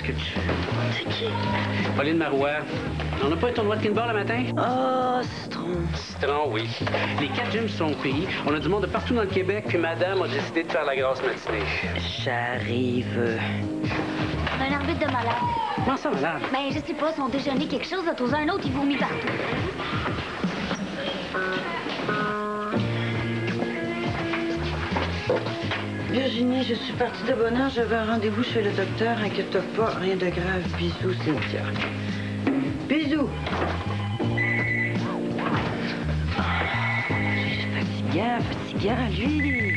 Qu'est-ce que tu... C'est qui? Pauline Marois. On n'a pas un tournoi de kinball le matin? Oh, citron. Citron, oui. Les 4 gyms sont au pays. On a du monde de partout dans le Québec, puis madame a décidé de faire la grosse matinée. J'arrive. On a un arbitre de malade. Comment ça, madame? Ben, je sais pas, son déjeuner, quelque chose, a tosé un autre, il vomit partout. Virginie, je suis partie de bonne heure. J'avais un rendez-vous chez le docteur. Inquiète-toi pas, rien de grave. Bisous, Cynthia. Bisous. Fatigant, lui.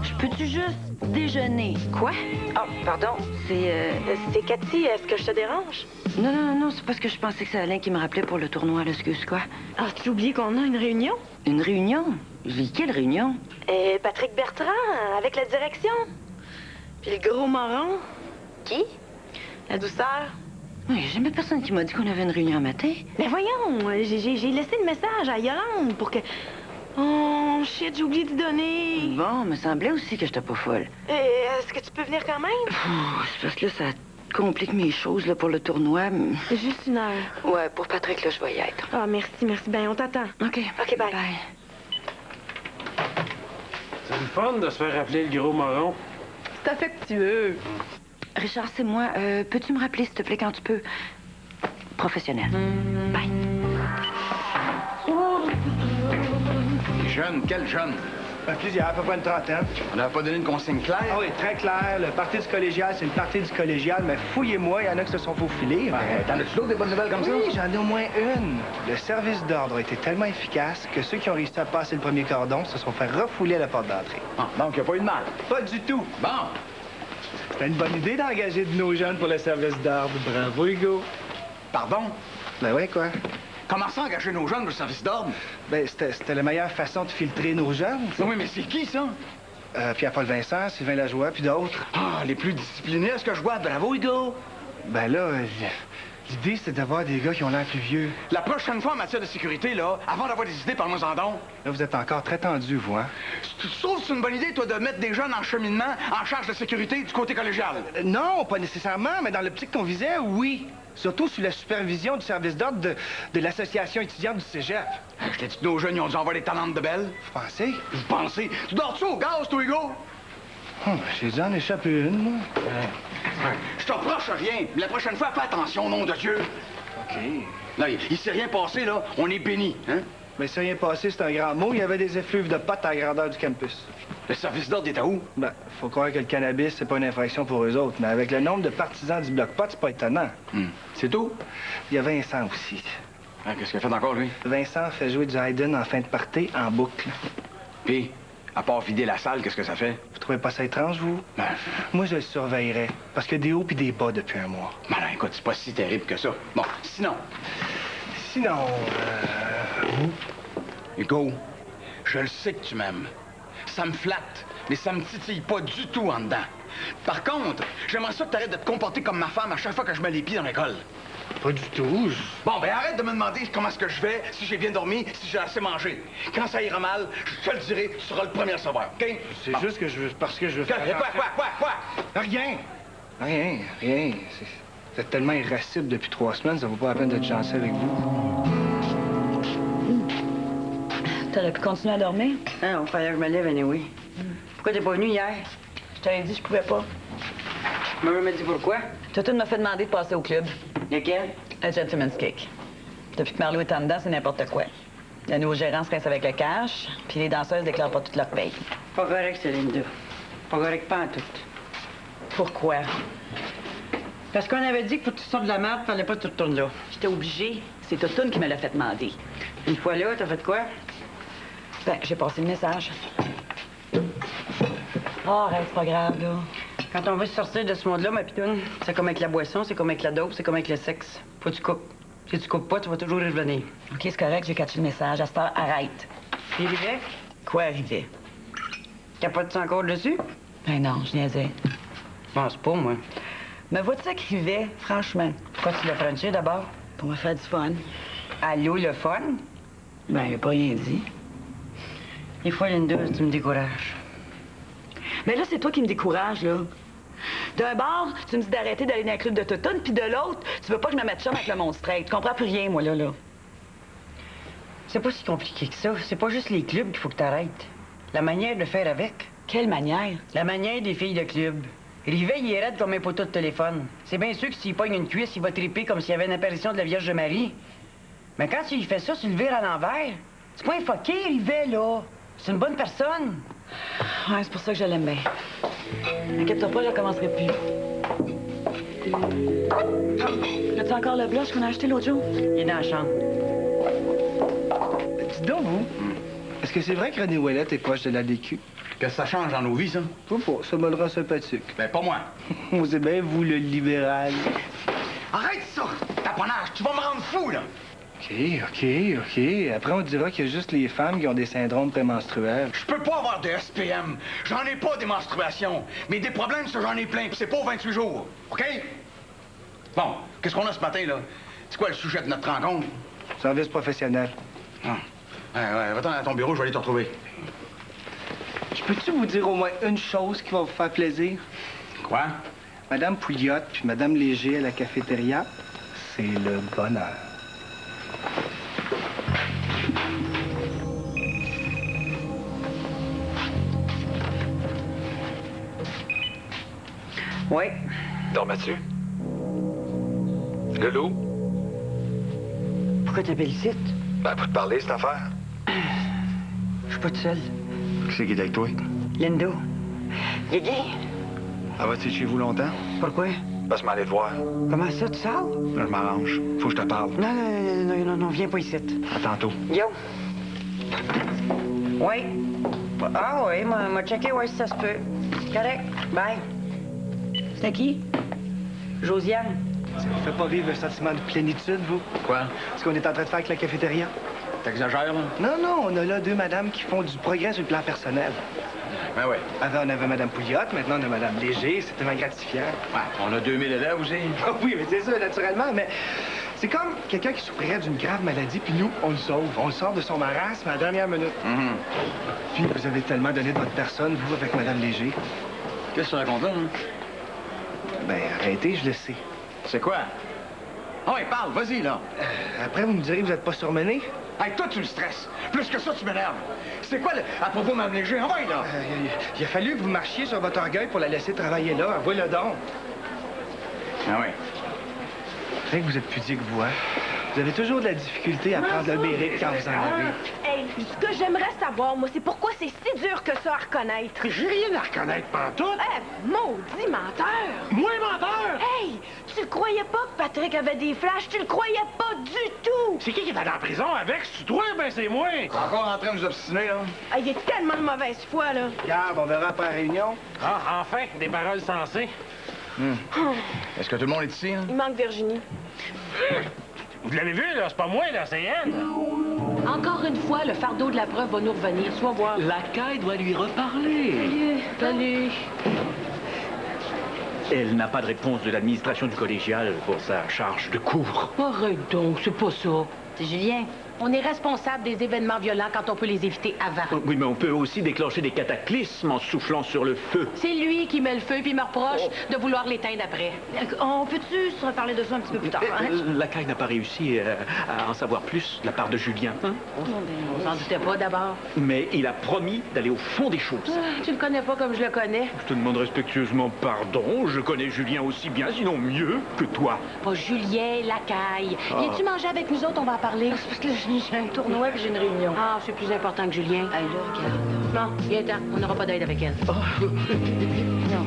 Je peux-tu juste déjeuner? Quoi? Ah, pardon, C'est Cathy. Est-ce que je te dérange? Non, c'est parce que je pensais que c'est Alain qui me rappelait pour le tournoi, là, excuse quoi? Ah, tu as oublié qu'on a une réunion? Une réunion? Quelle réunion? Patrick Bertrand, avec la direction. Puis le gros marron. Qui? La douceur. Oui, jamais personne qui m'a dit qu'on avait une réunion un matin. Mais voyons, j'ai laissé le message à Yolande pour que... Oh, shit, j'ai oublié de donner. Bon, me semblait aussi que j'étais pas folle. Est-ce que tu peux venir quand même? C'est parce que là, ça complique mes choses là, pour le tournoi. Juste une heure. Ouais, pour Patrick, là, je vais y être. Ah, merci. Ben, on t'attend. OK, bye. C'est le fun de se faire rappeler le gros marron. C'est affectueux. Richard, c'est moi. Peux-tu me rappeler, s'il te plaît, quand tu peux? Professionnel. Bye. Jeune, quel jeune? Plusieurs, à peu près une trentaine. On n'avait pas donné une consigne claire? Ah oui, très clair. Le parti du collégial, c'est une partie du collégial, mais fouillez-moi, il y en a qui se sont faufilés. T'en as-tu d'autres des bonnes nouvelles comme ça? Oui, j'en ai au moins une. Le service d'ordre a été tellement efficace que ceux qui ont réussi à passer le premier cordon se sont fait refouler à la porte d'entrée. Ah, donc il n'y a pas eu de mal. Pas du tout. Bon. C'était une bonne idée d'engager de nos jeunes pour le service d'ordre. Bravo, Hugo. Pardon? Ben oui, quoi? Comment ça engager nos jeunes pour le service d'ordre? Ben, c'était la meilleure façon de filtrer nos jeunes. Oui, mais c'est qui, ça? Pierre-Paul Vincent, Sylvain Lajoie, puis d'autres. Ah, les plus disciplinés, est-ce que je vois? Bravo, Hugo! Ben là, l'idée, c'est d'avoir des gars qui ont l'air plus vieux. La prochaine fois en matière de sécurité, là, avant d'avoir des idées, parle-moi-en donc. Là, vous êtes encore très tendu, vous, hein? Tu trouves que c'est une bonne idée, toi, de mettre des jeunes en cheminement en charge de sécurité du côté collégial? Non, pas nécessairement, mais dans l'optique qu'on visait, oui. Surtout sous la supervision du service d'ordre de l'association étudiante du cégep. Je t'ai dit que nos jeunes, ils ont dû avoir des talents de belles. Vous pensez? Vous pensez? Tu dors-tu au gaz, toi, Hugo? J'ai dû en échapper une, moi. Je te reproche rien. Mais la prochaine fois, fais attention, nom de Dieu. OK. Là, il s'est rien passé, là. On est béni, hein? Mais c'est rien passé, c'est un grand mot. Il y avait des effluves de potes à la grandeur du campus. Le service d'ordre est à où? Ben, faut croire que le cannabis, c'est pas une infraction pour eux autres. Mais avec le nombre de partisans du bloc pot, c'est pas étonnant. C'est tout? Il y a Vincent aussi. Ah, qu'est-ce qu'il a fait encore, lui? Vincent fait jouer du Haydn en fin de party en boucle. Puis, à part vider la salle, qu'est-ce que ça fait? Vous trouvez pas ça étrange, vous? Ben, Moi, je le surveillerais. Parce qu'il y a des hauts puis des bas depuis un mois. ben là, écoute, c'est pas si terrible que ça. Bon, sinon, Vous? Hugo, je le sais que tu m'aimes. Ça me flatte, mais ça me titille pas du tout en dedans. Par contre, j'aimerais ça que t'arrêtes de te comporter comme ma femme à chaque fois que je mets les pieds dans l'école. Pas du tout. Bon, ben arrête de me demander comment est-ce que je vais, si j'ai bien dormi, si j'ai assez mangé. Quand ça ira mal, je te le dirai, tu seras le premier à savoir, OK? C'est juste que je veux... Parce que je veux faire... Quoi? Rien. Vous êtes tellement irascible depuis 3 semaines, ça vaut pas la peine d'être chanceux avec vous. T'aurais pu continuer à dormir? Hein, on fallait que je me lève, anyway. Pourquoi t'es pas venu hier? Je t'avais dit que je pouvais pas. Tu m'as jamais dit pourquoi? Toto m'a fait demander de passer au club. Lequel? Un gentleman's cake. Depuis que Marlo est en dedans, c'est n'importe quoi. Le nouveau gérant se reste avec le cash, puis les danseuses déclarent pas toute leur paye. Pas correct, c'est Linda. Pas correct pas en tout. Pourquoi? Parce qu'on avait dit que pour que tu sortes de la merde, fallait pas que tu retournes là. J'étais obligée. C'est Toto qui me l'a fait demander. Une fois là, t'as fait quoi? Ben, j'ai passé le message. Oh, arrête, c'est pas grave, là. Quand on veut se sortir de ce monde-là, ma pitoune, c'est comme avec la boisson, c'est comme avec la dope, c'est comme avec le sexe. Faut que tu coupes. Si tu coupes pas, tu vas toujours y revenir. OK, c'est correct, j'ai catché le message. À cette heure, arrête. Puis Rivet? Quoi arrivait? Capotes-tu encore dessus? Ben non, je niaisais. Je pense pas, moi. Mais vois-tu ça qui arrivait, franchement? Pourquoi tu l'as frenché d'abord? Pour me faire du fun. Allô, le fun? Ben, il a pas rien dit. Des fois, Linda, tu me décourages. Mais là, c'est toi qui me décourage, là. D'un bord, tu me dis d'arrêter d'aller dans un club de toutoune, puis de l'autre, tu veux pas que je me mette chum avec le monde straight. Tu comprends plus rien, moi, là. C'est pas si compliqué que ça. C'est pas juste les clubs qu'il faut que t'arrêtes. La manière de le faire avec. Quelle manière? La manière des filles de club. Rivet, il est raide comme un poteau de téléphone. C'est bien sûr que s'il pogne une cuisse, il va triper comme s'il y avait une apparition de la Vierge Marie. Mais quand il fait ça, tu le vires à l'envers. C'est pas un fucké, Rivet, là. C'est une bonne personne. Ouais, c'est pour ça que je l'aime bien. Inquiète-toi pas, je recommencerai plus. As-tu encore le blush qu'on a acheté l'autre jour? Il est dans la chambre. Dis donc, vous, est-ce que c'est vrai que René Ouellette est proche de la DQ? Qu'est-ce que ça change dans nos vies, ça? Pas, ça me le rend sympathique. Ben, pas moi. C'est bien vous, le libéral. Arrête ça! Taponnage, tu vas me rendre fou, là! OK. Après, on dira qu'il y a juste les femmes qui ont des syndromes prémenstruels. Je peux pas avoir de SPM. J'en ai pas des menstruations. Mais des problèmes, ça, j'en ai plein, puis c'est pas aux 28 jours. OK? Bon, qu'est-ce qu'on a ce matin, là? C'est quoi le sujet de notre rencontre? Service professionnel. Ah. Ouais, va-t'en à ton bureau, je vais aller te retrouver. Je peux-tu vous dire au moins une chose qui va vous faire plaisir? Quoi? Madame Pouliot puis Madame Léger à la cafétéria, c'est le bonheur. Oui. Dors Mathieu? Lolo? Pourquoi t'appelles ici? Ben, pour te parler, cette affaire. Je suis pas tout seul. Qui c'est qui est avec toi? Lindo. Guigui? Elle va-tu chez vous longtemps? Pourquoi? Passe m'aller te voir. Comment ça, tu sors? Là, je m'arrange. Faut que je te parle. Non, viens pas ici. À tantôt. Yo. Oui. Ah oui, m'a checké, ouais, si ça se peut. Correct. Bye. C'est qui? Josiane. Ça vous fait pas vivre un sentiment de plénitude, vous? Quoi? Ce qu'on est en train de faire avec la cafétéria? T'exagères, là? Non, on a là deux madames qui font du progrès sur le plan personnel. Ben ouais. Avant, on avait Madame Pouliot, maintenant, on a Madame Léger. C'est tellement gratifiant. Ouais, on a 2000 élèves aussi. Ah oui, mais c'est ça, naturellement, mais c'est comme quelqu'un qui souffrirait d'une grave maladie, puis nous, on le sauve. On le sort de son marasme à la dernière minute. Puis vous avez tellement donné de votre personne, vous, avec Madame Léger. Qu'est-ce que tu racontes là, hein? Ben, arrêtez, je le sais. C'est quoi? Ah ouais, parle, vas-y, là. Après, vous me direz que vous n'êtes pas surmené? Hey, toi, tu me stresses. Plus que ça, tu m'énerves. C'est quoi, à propos de Mme Léger? Envoie, là. Il a fallu que vous marchiez sur votre orgueil pour la laisser travailler là. Envoie-le donc. Ah oui. C'est vrai que vous êtes pudique, vous, hein? Vous avez toujours de la difficulté à prendre le mérite quand vous en avez. Hey, ce que j'aimerais savoir, moi, c'est pourquoi c'est si dur que ça à reconnaître. J'ai rien à reconnaître pantoute. Maudit menteur! Moi, menteur! Hey, tu le croyais pas que Patrick avait des flashs? Tu le croyais pas du tout! C'est qui est allé en prison avec? C'est toi? Ben, c'est moi. Encore en train de vous obstiner, là? Ah, il est tellement de mauvaise foi, là. Regarde, on verra après la réunion. Ah, enfin, des paroles sensées. Est-ce que tout le monde est ici, hein? Il manque Virginie. Vous l'avez vu, là? C'est pas moi, là, c'est elle. Encore une fois, le fardeau de la preuve va nous revenir. Sois voir. La caille doit lui reparler. Salut. Elle n'a pas de réponse de l'administration du collégial pour sa charge de cours. Arrête donc, c'est pas ça. C'est Julien. On est responsable des événements violents quand on peut les éviter avant. Oui, mais on peut aussi déclencher des cataclysmes en soufflant sur le feu. C'est lui qui met le feu puis me reproche de vouloir l'éteindre après. On peut-tu se reparler de ça un petit peu plus tard, hein? La caille n'a pas réussi à en savoir plus de la part de Julien. Hein? On s'en doutait pas d'abord. Mais il a promis d'aller au fond des choses. Tu le connais pas comme je le connais. Je te demande respectueusement pardon. Je connais Julien aussi bien, sinon mieux que toi. Pas Julien, la caille. Viens-tu manger avec nous autres? On va en parler. Parce que là, j'ai un tournoi et j'ai une réunion. Ah, c'est plus important que Julien. Hey, là, regarde. Non, viens-t'en. On n'aura pas d'aide avec elle. Non.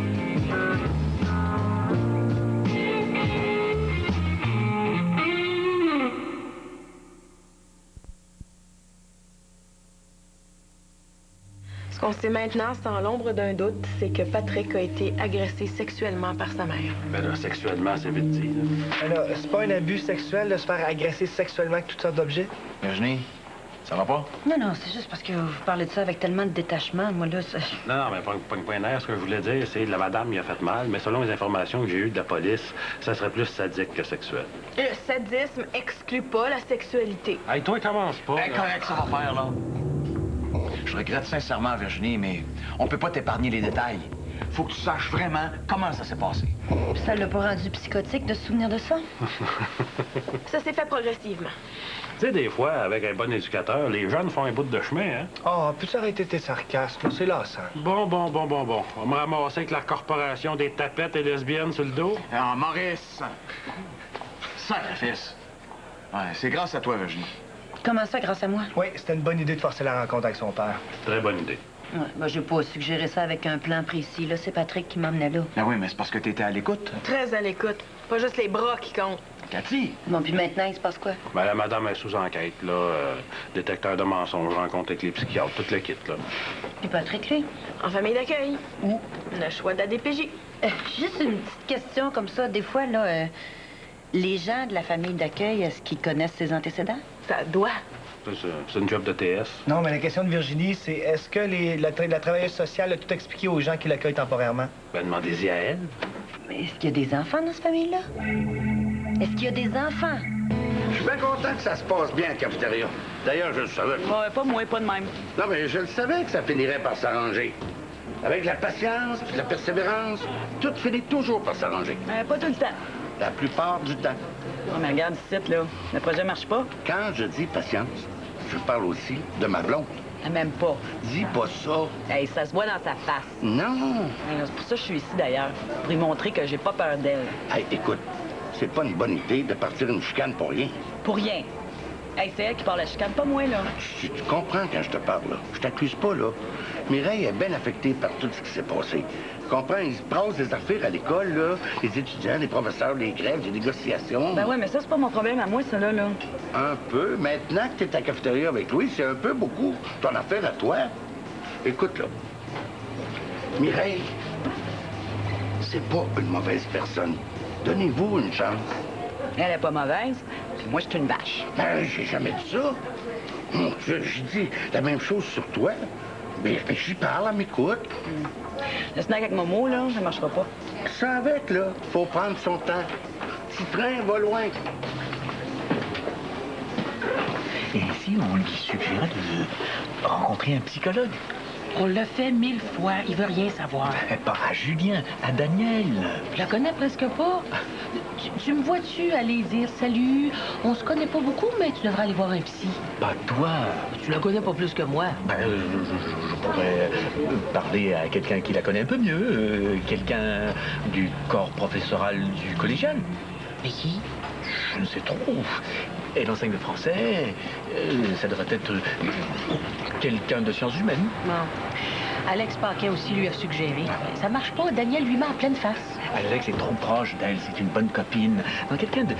Ce qu'on sait maintenant, sans l'ombre d'un doute, c'est que Patrick a été agressé sexuellement par sa mère. Ben là, sexuellement, c'est vite dit, là. Alors, c'est pas un abus sexuel de se faire agresser sexuellement avec toutes sortes d'objets? Virginie, ça va pas? Non, c'est juste parce que vous parlez de ça avec tellement de détachement. Moi, là, ça... Non, mais pas un air. Ce que je voulais dire, c'est que la madame lui a fait mal, mais selon les informations que j'ai eues de la police, ça serait plus sadique que sexuel. Le sadisme exclut pas la sexualité. Hey, toi, commence pas. Hey, correct, ça va faire, là. Je regrette sincèrement, Virginie, mais on peut pas t'épargner les détails. faut que tu saches vraiment comment ça s'est passé. Puis ça l'a pas rendu psychotique de se souvenir de ça? Ça s'est fait progressivement. Tu sais, des fois, avec un bon éducateur, les jeunes font un bout de chemin, hein? Oh, peux-tu arrêter tes sarcasmes? C'est lassant. Bon. On va me ramasser avec la corporation des tapettes et lesbiennes sur le dos. Ah, Maurice! Sacrifice! Ouais, c'est grâce à toi, Virginie. Comment ça, grâce à moi? Oui, c'était une bonne idée de forcer la rencontre avec son père. Très bonne idée. Ouais, ben, j'ai pas suggéré ça avec un plan précis, là. C'est Patrick qui m'emmenait là. Ah oui, mais c'est parce que t'étais à l'écoute. Très à l'écoute. Pas juste les bras qui comptent. Cathy! Bon, puis maintenant, il se passe quoi? Ben, la madame est sous enquête, là. Détecteur de mensonges, rencontre avec les psychiatres, toute le kit, là. Puis Patrick, lui? En famille d'accueil. Où? Le choix de la DPJ. Juste une petite question comme ça. Des fois, là, les gens de la famille d'accueil, est-ce qu'ils connaissent ses antécédents? Ça doit. C'est une job de TS. Non, mais la question de Virginie, c'est est-ce que la travailleuse sociale a tout expliqué aux gens qui l'accueillent temporairement? Ben, demandez-y à elle. Mais est-ce qu'il y a des enfants dans cette famille-là? Est-ce qu'il y a des enfants? Je suis bien content que ça se passe bien à la cafétéria. D'ailleurs, je le savais. Ouais, pas moi, pas de même. Non, mais je le savais que ça finirait par s'arranger. Avec la patience et la persévérance, tout finit toujours par s'arranger. Pas tout le temps. La plupart du temps. Oh, mais regarde ici, là. Le projet marche pas. Quand je dis patience, je parle aussi de ma blonde. Même pas. Dis pas ça. Hey, ça se voit dans sa face. Non. Hey, c'est pour ça que je suis ici, d'ailleurs. Pour lui montrer que j'ai pas peur d'elle. Hey, écoute, c'est pas une bonne idée de partir une chicane pour rien. Pour rien. Hey, c'est elle qui parle la chicane, pas moi, là. Tu comprends quand je te parle, là. Je t'accuse pas, là. Mireille est bien affectée par tout ce qui s'est passé. Tu comprends? Il se passe des affaires à l'école, là. Les étudiants, les professeurs, les grèves, les négociations. Ben ouais, mais ça, c'est pas mon problème à moi, ça, là. Un peu. Maintenant que t'es à la cafétéria avec lui, c'est un peu beaucoup ton affaire à toi. Écoute, là. Mireille, c'est pas une mauvaise personne. Donnez-vous une chance. Elle est pas mauvaise, puis moi, je suis une vache. Ben, j'ai jamais dit ça. J'ai dit la même chose sur toi. Mais j'y parle, elle m'écoute. Le snack avec Momo, là, ça marchera pas. Ça avec, là. Faut prendre son temps. Petit train va loin. Et si on lui suggérait de rencontrer un psychologue? On l'a fait 1000 fois, il veut rien savoir. Pas à Julien, à Daniel. Je la connais presque pas. Tu me vois-tu aller dire salut? On se connaît pas beaucoup, mais tu devrais aller voir un psy. Bah, toi... Tu la connais pas plus que moi. Ben, je pourrais parler à quelqu'un qui la connaît un peu mieux, quelqu'un du corps professoral du collégial. Mais qui? Je ne sais trop. Elle enseigne le français. Ça devrait être quelqu'un de sciences humaines. Bon. Alex Paquet aussi lui a suggéré. Ça marche pas, Daniel lui met en pleine face. Alex est trop proche d'elle, c'est une bonne copine. Non, quelqu'un de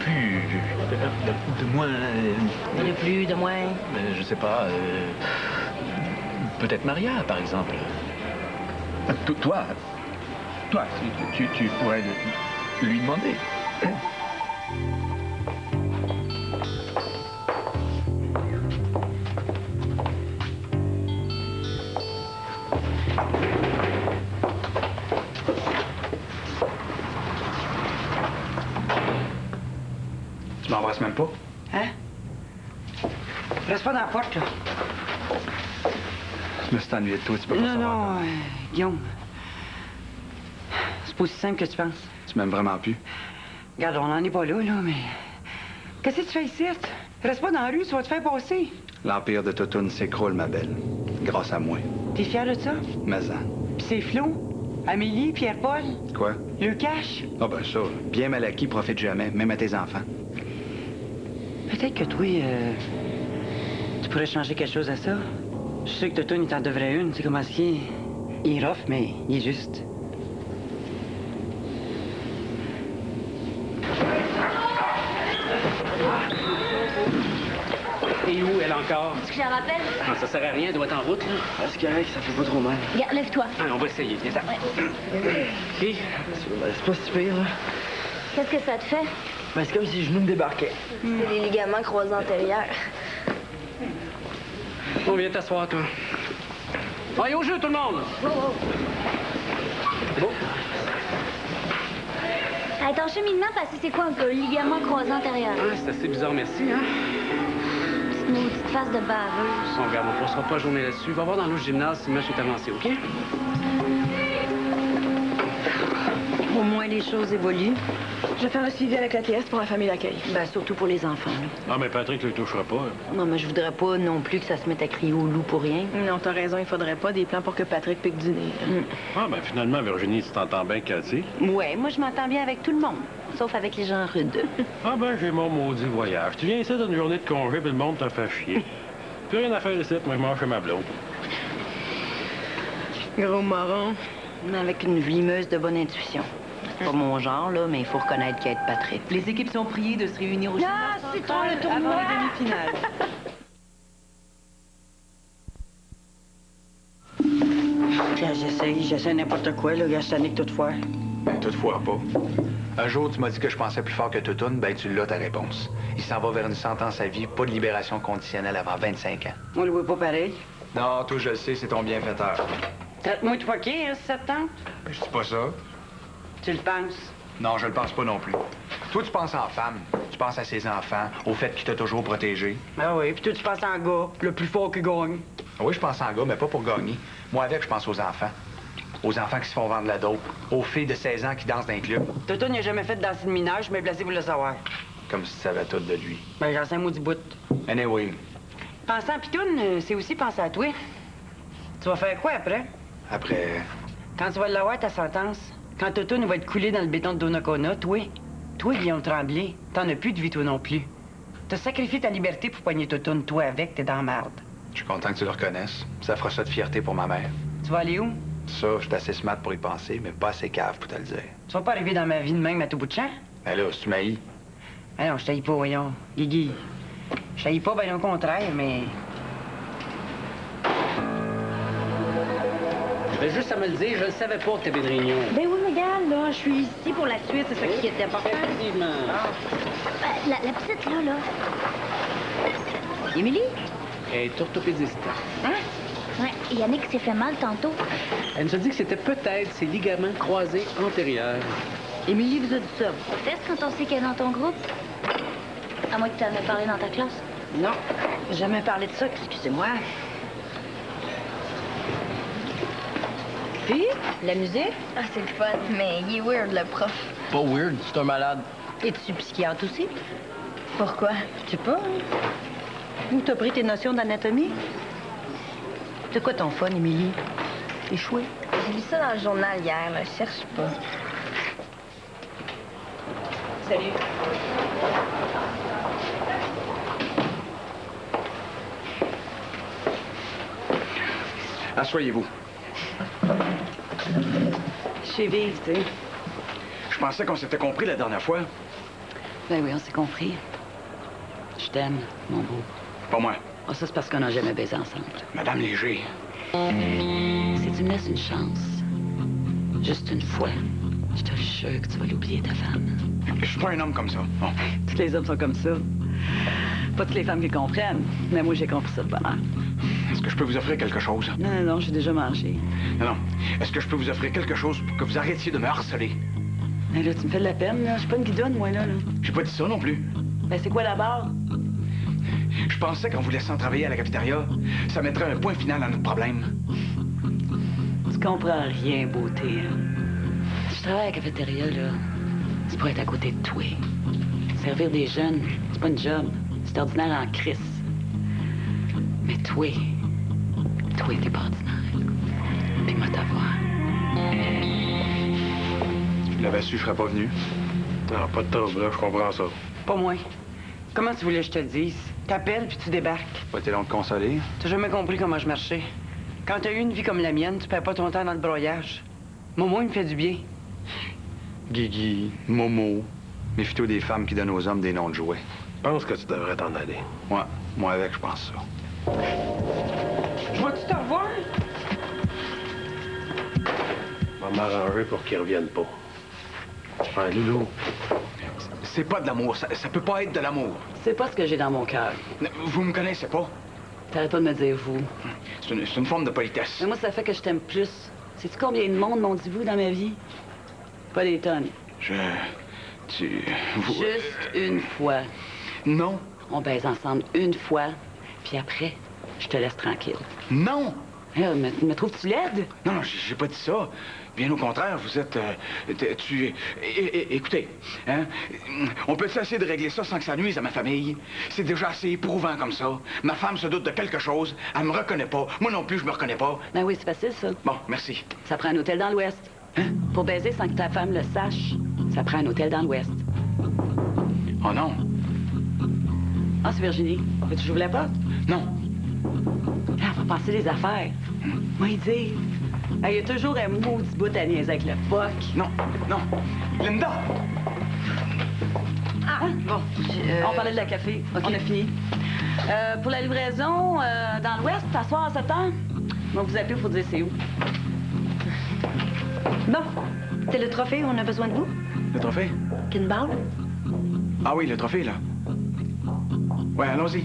plus... de moins... De plus, de moins... je sais pas... peut-être Maria, par exemple. Toi, tu pourrais lui demander. Tu m'embrasses même pas? Hein? Reste pas dans la porte, là. Je me suis ennuyé de toi, tu peux pas Non, savoir. non, Guillaume. C'est pas aussi simple que tu penses. Tu m'aimes vraiment plus? Regarde, on n'en est pas là, mais... Qu'est-ce que tu fais ici? Reste pas dans la rue, tu vas te faire passer. L'empire de Totoun s'écroule, ma belle. Grâce à moi. T'es fier de ça? Mais Puis c'est Flo, Amélie, Pierre-Paul, Quoi? le cash. Ah ben ça, bien mal acquis profite jamais, même à tes enfants. Peut-être que toi, tu pourrais changer quelque chose à ça. Je sais que Totoun, il t'en devrait une. C'est comment est-ce qu'il est? Il est rough, mais il est juste. Et où, elle encore? Est-ce que je la rappelle? Non, ça sert à rien, elle doit être en route, là. C'est correct, ça fait pas trop mal. Regarde, lève-toi. Ah, on va essayer, viens ça. OK. C'est pas si pire, là. Qu'est-ce que ça te fait? Ben, c'est comme si je me débarquais. C'est les ligaments croisés antérieurs. On vient t'asseoir, toi. Allez, au jeu, tout le monde! Bon. Hey, ton cheminement, parce que c'est quoi un ligament croisé antérieur? Ah, c'est assez bizarre, merci, hein? Maudite face de baveuse. Bon, regarde, on passera pas la journée là-dessus. Va voir dans l'autre gymnase si le match est avancé, OK? Au moins, les choses évoluent. Je vais faire un suivi avec la TS pour la famille d'accueil. Ben, surtout pour les enfants, là. Ah, mais Patrick ne le touchera pas. Non, mais je voudrais pas non plus que ça se mette à crier au loup pour rien. Non, t'as raison, il faudrait pas des plans pour que Patrick pique du nez. là. Ah, ben finalement, Virginie, tu t'entends bien, Cathy. Ouais, moi, je m'entends bien avec tout le monde, sauf avec les gens rudes. Ah, ben j'ai mon maudit voyage. Tu viens ici d'une journée de congé, puis le monde t'a fait chier. Plus rien à faire ici, moi, je mange chez ma blonde. Gros moron. Mais avec une vlimeuse de bonne intuition. C'est pas mon genre, là, mais il faut reconnaître qu'elle est Patrick. Les équipes sont priées de se réunir au Ah, gymnase c'est central trop le tournoi! avant les demi-finales. J'essaie n'importe quoi, là, Gastanique, toutefois. Ben, toutefois pas. Un jour, tu m'as dit que je pensais plus fort que Toutoune, ben tu l'as ta réponse. Il s'en va vers une sentence à vie, pas de libération conditionnelle avant 25 ans. On le voit pas pareil. Non, toi, je le sais, c'est ton bienfaiteur. Traite-moi de fucké, hein, si ça te tente. Ben, je dis pas ça. Tu le penses? Non, je le pense pas non plus. Toi, tu penses en femme, tu penses à ses enfants, au fait qu'il t'a toujours protégé. Ah oui, puis toi, tu penses en gars, le plus fort qui gagne. Oui, je pense en gars, mais pas pour gagner. Moi, avec, je pense aux enfants. Aux enfants qui se font vendre la dope. Aux filles de 16 ans qui dansent dans un club. Toto n'a jamais fait de danser de minage, mais placé pour le savoir. Comme si tu savais tout de lui. Ben, j'en sais un maudit bout. Anyway, Penser à Pitoune, c'est aussi penser à toi. Tu vas faire quoi après? après... Quand tu vas l'avoir, ta sentence, quand Toto nous va être coulé dans le béton de Donnacona, toi, Guillaume Tremblay, t'en as plus de vie, toi non plus. T'as sacrifié ta liberté pour poigner Toto, toi avec, t'es dans la merde. Je suis content que tu le reconnaisses. Ça fera ça de fierté pour ma mère. Tu vas aller où? Ça, je suis assez smart pour y penser, mais pas assez cave pour te le dire. Tu vas pas arriver dans ma vie de même à tout bout de champ? Ben là, si tu m'haïs, Ah non, je t'haïs pas, voyons. Guigui, je t'haïs pas, ben au contraire, mais... Ben, juste à me le dire, je le savais pas que t'avais de réunion. Ben oui, mais regarde, là, je suis ici pour la suite, c'est ça qui est important. Effectivement. La petite, là. Émilie? Elle est orthopédiste. Hein? Ouais, Yannick s'est fait mal tantôt. Elle nous a dit que c'était peut-être ses ligaments croisés antérieurs. Émilie vous a dit ça. Peut-être quand on sait qu'elle est dans ton groupe. À moins que tu en aies parlé dans ta classe. Non, j'ai jamais parlé de ça, excusez-moi. Puis, la musique? Ah, c'est le fun, mais il est weird, le prof. Pas weird, c'est un malade. Es-tu psychiatre aussi? Pourquoi? Je sais pas. Où t'as pris tes notions d'anatomie? C'est quoi ton fun, Émilie? Échoué? J'ai lu ça dans le journal hier, là. Je cherche pas. Salut. Asseyez-vous. Je sais vivre, tu sais. Je pensais qu'on s'était compris la dernière fois. Ben oui, on s'est compris. Je t'aime, mon beau. Pas moi. Ah, ça, c'est parce qu'on n'a jamais baisé ensemble. Madame Léger. Si tu me laisses une chance, juste une fois, je te jure que tu vas l'oublier, ta femme. Je suis pas un homme comme ça. Bon. Tous les hommes sont comme ça. Pas toutes les femmes qui comprennent, mais moi, j'ai compris ça de bonheur. Est-ce que je peux vous offrir quelque chose? Non, j'ai déjà mangé. Non. Est-ce que je peux vous offrir quelque chose pour que vous arrêtiez de me harceler? Mais là, tu me fais de la peine, là. Je suis pas une guidonne, moi, là. J'ai pas dit ça non plus. Ben, c'est quoi la barre? Je pensais qu'en vous laissant travailler à la cafétéria, ça mettrait un point final à notre problème. Tu comprends rien, beauté. Hein? Je travaille à la cafétéria, là. C'est pour être à côté de toi. Servir des jeunes, c'est pas une job. C'est ordinaire en crise. Mais toi, t'es pas ordinaire. Puis moi, t'avoir. je l'avais su, je serais pas venu. Non, pas de trouble, là, je comprends ça. Pas moi. Comment tu voulais que je te le dise? T'appelles puis tu débarques. Pas été long de consoler. T'as jamais compris comment je marchais. Quand t'as eu une vie comme la mienne, tu perds pas ton temps dans le broyage. Momo, il me fait du bien. Guigui, Momo, méfie-toi des femmes qui donnent aux hommes des noms de jouets. Je pense que tu devrais t'en aller. Ouais, moi avec, je pense ça. Je vais-tu te revoir? Je vais m'arranger pour qu'ils reviennent pas. Enfin, Loulou. C'est pas de l'amour. Ça peut pas être de l'amour. C'est pas ce que j'ai dans mon cœur. Vous me connaissez pas. T'arrêtes pas de me dire vous. C'est une forme de politesse. Mais moi, ça fait que je t'aime plus. Sais-tu combien de monde m'ont dit vous dans ma vie? Pas des tonnes. Vous... Juste une fois. Non. On baise ensemble une fois, Puis après, je te laisse tranquille. Non! Me trouves-tu laide? Non, non, j'ai pas dit ça. Bien au contraire, vous êtes... écoutez, hein, on peut essayer de régler ça sans que ça nuise à ma famille. C'est déjà assez éprouvant comme ça. Ma femme se doute de quelque chose, elle me reconnaît pas. Moi non plus, je me reconnais pas. Ben oui, c'est facile, ça. Bon, merci. Ça prend un hôtel dans l'Ouest. Hein? Pour baiser sans que ta femme le sache, ça prend un hôtel dans l'Ouest. Oh non. Ah, c'est Virginie. Veux-tu que j'ouvre la porte? Non. Ah, on va penser les affaires. Moi, il dit... Il y a toujours un maudit bout à niaiser avec le fuck. Non, non. Linda! Ah, bon. On parlait de la café. On a fini. Pour la livraison, dans l'Ouest, t'asseoir à 7 heures. On va vous appeler pour dire c'est où. Bon, c'est le trophée, on a besoin de vous. Le trophée? Kinball? Ah oui, le trophée, là. Ouais, allons-y.